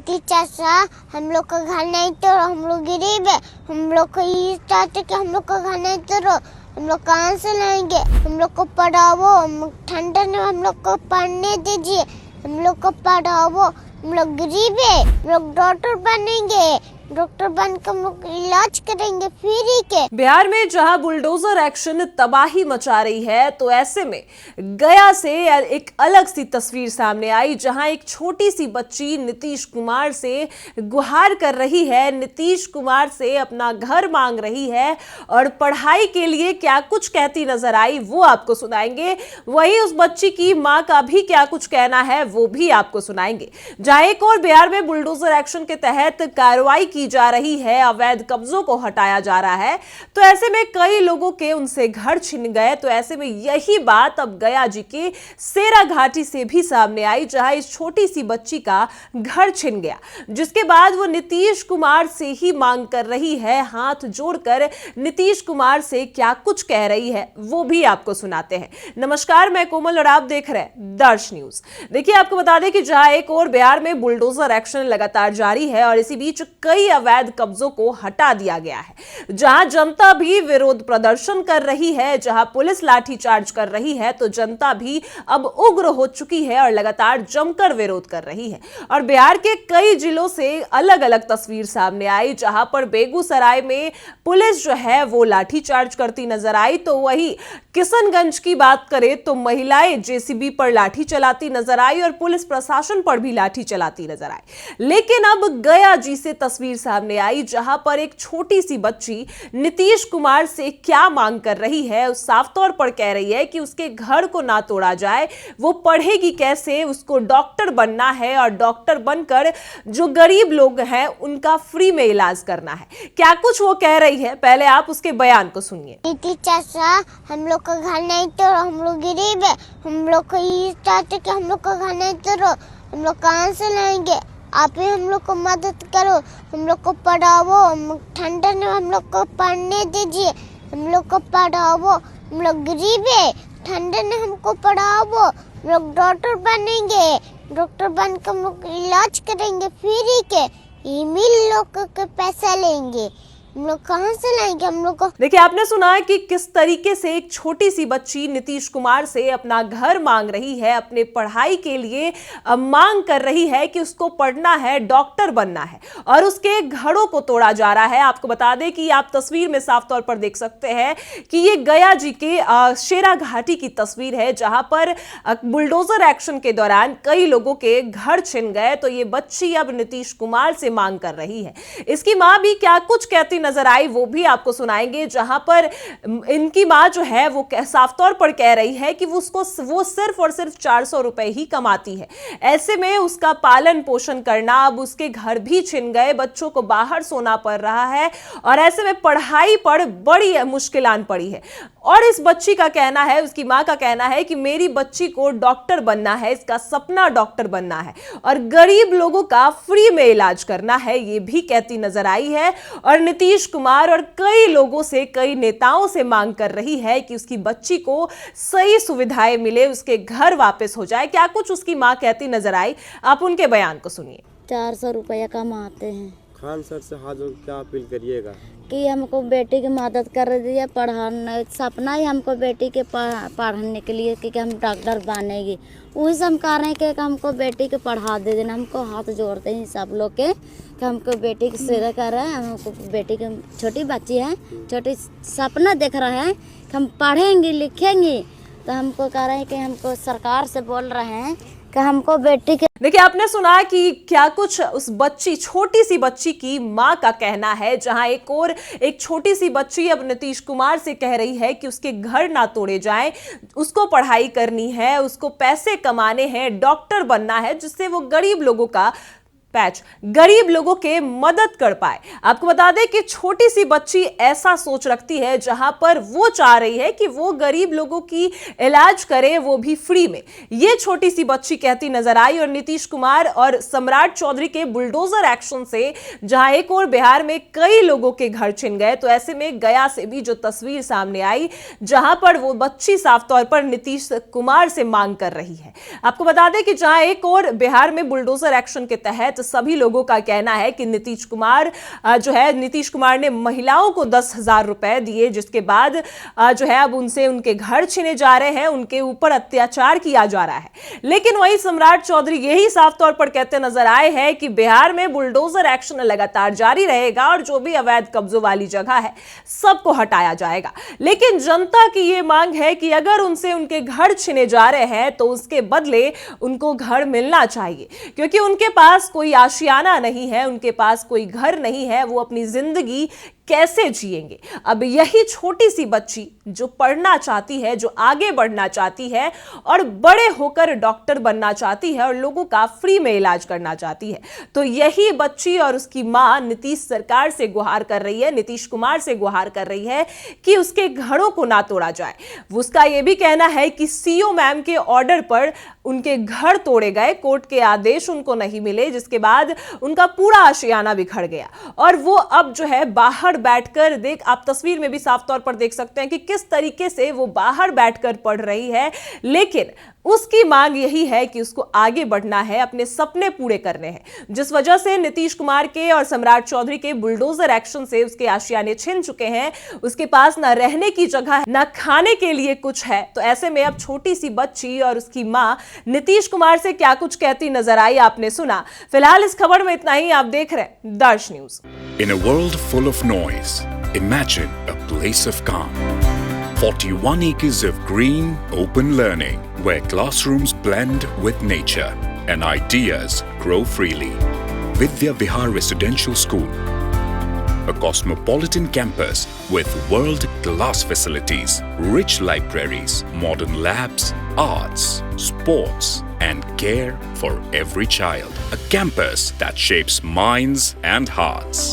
नीतीश चाचा हम लोग का घर नहीं तोड़ो, हम लोग गरीब है, हम लोग को ये चाहते कि हम लोग का घर नहीं तोड़ो, हम लोग कहाँ से लाएंगे, हम लोग को पढ़ाओ, ठंडा में हम लोग को पढ़ने दीजिए, हम लोग को पढ़ाओ, हम लोग गरीब है, हम लोग डॉक्टर बनेंगे, डॉक्टर बनकर हम लोग इलाज करेंगे फ्री के। बिहार में जहां बुलडोजर एक्शन तबाही मचा रही है, तो ऐसे में गया से एक अलग सी तस्वीर सामने आई, जहां एक छोटी सी बच्ची नीतीश कुमार से गुहार कर रही है, नीतीश कुमार से अपना घर मांग रही है और पढ़ाई के लिए क्या कुछ कहती नजर आई वो आपको सुनाएंगे। वहीं उस बच्ची की मां का भी क्या कुछ कहना है वो भी आपको सुनाएंगे। जहां एक और बिहार में बुलडोजर एक्शन के तहत कार्रवाई की जा रही है, अवैध कब्जों को हटाया जा रहा है, तो ऐसे में कई लोगों के उनसे घर छिन गए। तो ऐसे में यही बात अब गया जी के सेरा घाटी से भी सामने आई, जहां इस छोटी सी बच्ची का घर छिन गया, जिसके बाद वो नीतीश कुमार से ही मांग कर रही है। हाथ जोड़कर नीतीश कुमार से क्या कुछ कह रही है वो भी आपको सुनाते हैं। नमस्कार, मैं कोमल और आप देख रहे हैं दर्श न्यूज। देखिए, आपको बता दें कि जहां एक और बिहार में बुलडोजर एक्शन लगातार जारी है और इसी बीच कई अवैध कब्जों को हटा दिया गया है, जहां जनता भी विरोध प्रदर्शन कर रही है, जहां पुलिस लाठीचार्ज कर रही है, तो जनता भी अब उग्र हो चुकी है और लगातार जमकर विरोध कर रही है। और बिहार के कई जिलों से अलग अलग तस्वीर सामने आई, जहां पर बेगूसराय में पुलिस जो है वो लाठीचार्ज करती नजर आई, तो वही किशनगंज की बात करें तो महिलाएं जेसीबी पर लाठी चलाती नजर आई और पुलिस प्रशासन पर भी लाठी चलाती नजर आई। लेकिन अब गया जी से तस्वीर सामने आई, जहां पर एक छोटी सी बच्ची नीतीश कुमार से क्या मांग कर रही है। साफ तौर पर कह रही है कि उसके घर को ना तोड़ा जाए, वो पढ़ेगी कैसे, उसको डॉक्टर बनना है और डॉक्टर बनकर जो गरीब लोग हैं उनका फ्री में इलाज करना है। क्या कुछ वो कह रही है, पहले आप उसके बयान को सुनिए। नीतीश चाचा हम लोग का घर नहीं तोड़ो, हम लोग गरीब है, हम लोग को ये चाहते कि हम लोग का घर नहीं तोड़ो, हम लोग कहाँ से लाएंगे, आप ही हम लोग को मदद करो, हम लोग को पढ़ाओ, ठंडा में हम लोग को पढ़ने दीजिए, हम लोग को पढ़ाओ, हम लोग गरीब है, ठंडा में हमको पढ़ाओ, हम लोग डॉक्टर बनेंगे, डॉक्टर बनकर हम लोग इलाज करेंगे फ्री के, ईमेल लोग के पैसा लेंगे, हम लोग कहाँ से लाएंगे, हम लोग को। देखिए, आपने सुना है कि किस तरीके से एक छोटी सी बच्ची नीतीश कुमार से अपना घर मांग रही है, अपने पढ़ाई के लिए मांग कर रही है कि उसको पढ़ना है, डॉक्टर बनना है, और उसके घरों को तोड़ा जा रहा है। आपको बता दें कि आप तस्वीर में साफ तौर पर देख सकते हैं कि ये गया जी के शेरा घाटी की तस्वीर है, जहां पर बुलडोजर एक्शन के दौरान कई लोगों के घर छिन गए। तो ये बच्ची अब नीतीश कुमार से मांग कर रही है। इसकी मां भी क्या कुछ कहती नजर आई वो भी आपको सुनाएंगे, जहां पर इनकी मां जो है वो साफ तौर पर कह रही है कि वो सिर्फ और सिर्फ 400 रुपए ही कमाती है। ऐसे में उसका पालन पोषण करना, अब उसके घर भी छिन गए, बच्चों को बाहर सोना पड़ रहा है और ऐसे में पढ़ाई पर बड़ी मुश्किलात पड़ी है। और इस बच्ची का कहना है, उसकी मां का कहना है कि मेरी बच्ची को डॉक्टर बनना है, इसका सपना डॉक्टर बनना है और गरीब लोगों का फ्री में इलाज करना है, ये भी कहती नजर आई है। और नीतीश कुमार और कई लोगों से, कई नेताओं से मांग कर रही है कि उसकी बच्ची को सही सुविधाएं मिले, उसके घर वापस हो जाए। क्या कुछ उसकी मां कहती नजर आई, आप उनके बयान को सुनिए। 400 रुपया कमाते हैं। खान सर से हाथ जोड़ क्या अपील करिएगा कि हमको बेटी की मदद कर दीजिए, पढ़ाना सपना ही हमको बेटी के पढ़ने के लिए कि हम डॉक्टर बनेगी, वही से हम कह रहे हैं कि हमको बेटी के पढ़ा दे देना। हमको हाथ जोड़ते हैं सब लोग के कि हमको बेटी की सेवा कर रहे हैं, हमको बेटी की छोटी बच्ची है, छोटी सपना देख रहे हैं कि हम पढ़ेंगे लिखेंगे, तो हमको कह रहे हैं कि हमको सरकार से बोल रहे हैं कि हमको बेटी के। देखिए, आपने सुना कि क्या कुछ उस बच्ची, छोटी सी बच्ची की मां का कहना है, जहां एक छोटी सी बच्ची अब नीतीश कुमार से कह रही है कि उसके घर ना तोड़े जाएं, उसको पढ़ाई करनी है, उसको पैसे कमाने हैं, डॉक्टर बनना है, जिससे वो गरीब लोगों का गरीब लोगों के मदद कर पाए। आपको बता दें कि छोटी सी बच्ची ऐसा सोच रखती है, जहां पर वो चाह रही है कि वो गरीब लोगों की इलाज करे, वो भी फ्री में। ये छोटी सी बच्ची कहती नजर आई। और नीतीश कुमार और सम्राट चौधरी के बुलडोजर एक्शन से जहां एक और बिहार में कई लोगों के घर छिन गए, तो ऐसे में गया से भी जो तस्वीर सामने आई, जहां पर वो बच्ची साफ तौर पर नीतीश कुमार से मांग कर रही है। आपको बता दें कि जहां एक और बिहार में बुलडोजर एक्शन के तहत सभी लोगों का कहना है कि नीतीश कुमार ने महिलाओं को 10,000 रुपए दिए, जिसके बाद अब उनसे उनके घर छीने जा रहे हैं, उनके ऊपर अत्याचार किया जा रहा है। लेकिन वही सम्राट चौधरी यही साफ तौर पर कहते नजर आए हैं कि बिहार में बुलडोजर एक्शन लगातार जारी रहेगा और जो भी अवैध कब्जों वाली जगह है सबको हटाया जाएगा। लेकिन जनता की यह मांग है कि अगर उनसे उनके घर छीने जा रहे हैं तो उसके बदले उनको घर मिलना चाहिए, क्योंकि उनके पास कोई आशियाना नहीं है, उनके पास कोई घर नहीं है, वो अपनी जिंदगी कैसे जिएंगे। अब यही छोटी सी बच्ची जो पढ़ना चाहती है, जो आगे बढ़ना चाहती है और बड़े होकर डॉक्टर बनना चाहती है और लोगों का फ्री में इलाज करना चाहती है, तो यही बच्ची और उसकी मां नीतीश सरकार से गुहार कर रही है, नीतीश कुमार से गुहार कर रही है कि उसके घरों को ना तोड़ा जाए। उसका यह भी कहना है कि सीओ मैम के ऑर्डर पर उनके घर तोड़े गए, कोर्ट के आदेश उनको नहीं मिले, जिसके बाद उनका पूरा आशियाना बिखर गया और वो अब बाहर बैठकर आप तस्वीर में भी साफ तौर पर देख सकते हैं कि किस तरीके से वो बाहर बैठकर पढ़ रही है। लेकिन उसकी मांग यही है कि उसको आगे बढ़ना है, अपने सपने पूरे करने हैं, जिस वजह से नीतीश कुमार के और सम्राट चौधरी के बुलडोजर एक्शन से उसके आशियाने छिन चुके हैं। उसके पास ना रहने की जगह है, ना खाने के लिए कुछ है। तो ऐसे में अब छोटी सी बच्ची और उसकी मां नीतीश कुमार से क्या कुछ कहती नजर आई, आपने सुना। फिलहाल इस खबर में इतना ही। आप देख रहे हैं दर्श news. In a world full of noise, imagine a place of calm. 41 acres of green, open learning, where classrooms blend with nature and ideas grow freely. Vidya Vihar Residential School, a cosmopolitan campus with world-class facilities, rich libraries, modern labs, arts, sports, and care for every child. A campus that shapes minds and hearts.